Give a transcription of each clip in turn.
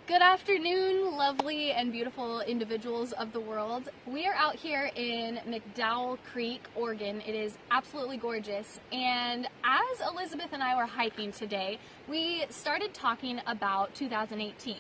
Good afternoon, lovely and beautiful individuals of the world. We are out here in McDowell Creek, Oregon. It is absolutely gorgeous. And as Elizabeth and I were hiking today, we started talking about 2018.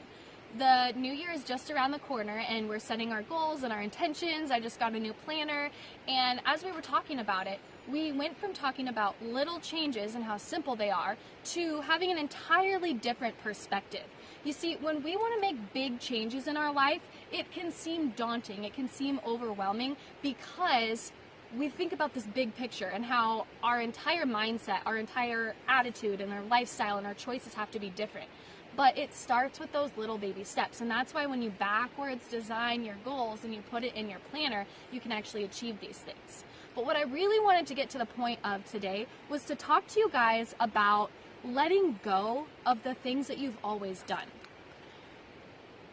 The new year is just around the corner and we're setting our goals and our intentions. I just got a new planner, and as we were talking about it, we went from talking about little changes and how simple they are to having an entirely different perspective. You see, when we want to make big changes in our life, it can seem daunting, it can seem overwhelming, because we think about this big picture and how our entire mindset, our entire attitude and our lifestyle and our choices have to be different. But it starts with those little baby steps, and that's why when you backwards design your goals and you put it in your planner, you can actually achieve these things. But what I really wanted to get to the point of today was to talk to you guys about letting go of the things that you've always done.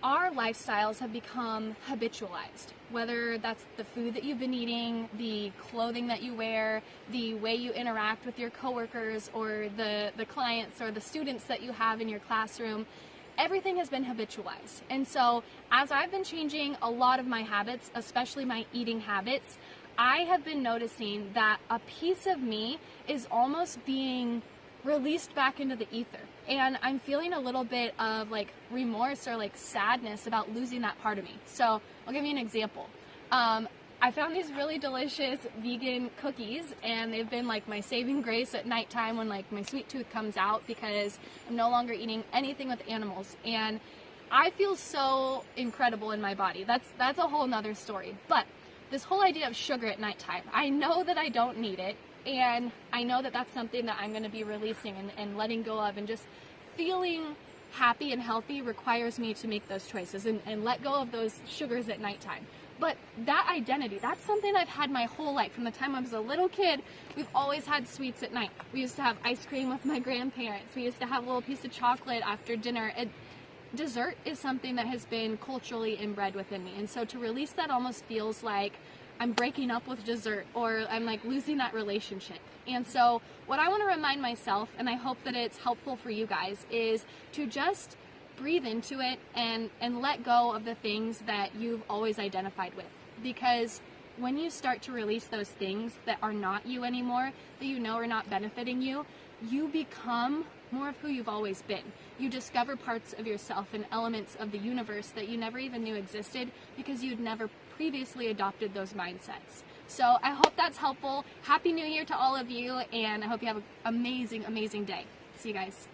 Our lifestyles have become habitualized, whether that's the food that you've been eating, the clothing that you wear, the way you interact with your coworkers or the clients or the students that you have in your classroom. Everything has been habitualized. And so as I've been changing a lot of my habits, especially my eating habits, I have been noticing that a piece of me is almost being released back into the ether. And I'm feeling a little bit of remorse or sadness about losing that part of me. So I'll give you an example. I found these really delicious vegan cookies, and they've been my saving grace at nighttime when my sweet tooth comes out, because I'm no longer eating anything with animals. And I feel so incredible in my body. That's a whole nother story. But this whole idea of sugar at nighttime, I know that I don't need it. And I know that that's something that I'm going to be releasing and letting go of, and just feeling happy and healthy requires me to make those choices and let go of those sugars at nighttime. But that identity, that's something I've had my whole life. From the time I was a little kid, we've always had sweets at night. We used to have ice cream with my grandparents. We used to have a little piece of chocolate after dinner. Dessert is something that has been culturally inbred within me. And so to release that almost feels like I'm breaking up with dessert, or I'm losing that relationship. And so what I want to remind myself, and I hope that it's helpful for you guys, is to just breathe into it and let go of the things that you've always identified with. Because when you start to release those things that are not you anymore, that you know are not benefiting you, you become more of who you've always been. You discover parts of yourself and elements of the universe that you never even knew existed, because you'd never previously adopted those mindsets. So I hope that's helpful. Happy New Year to all of you, and I hope you have an amazing, amazing day. See you guys.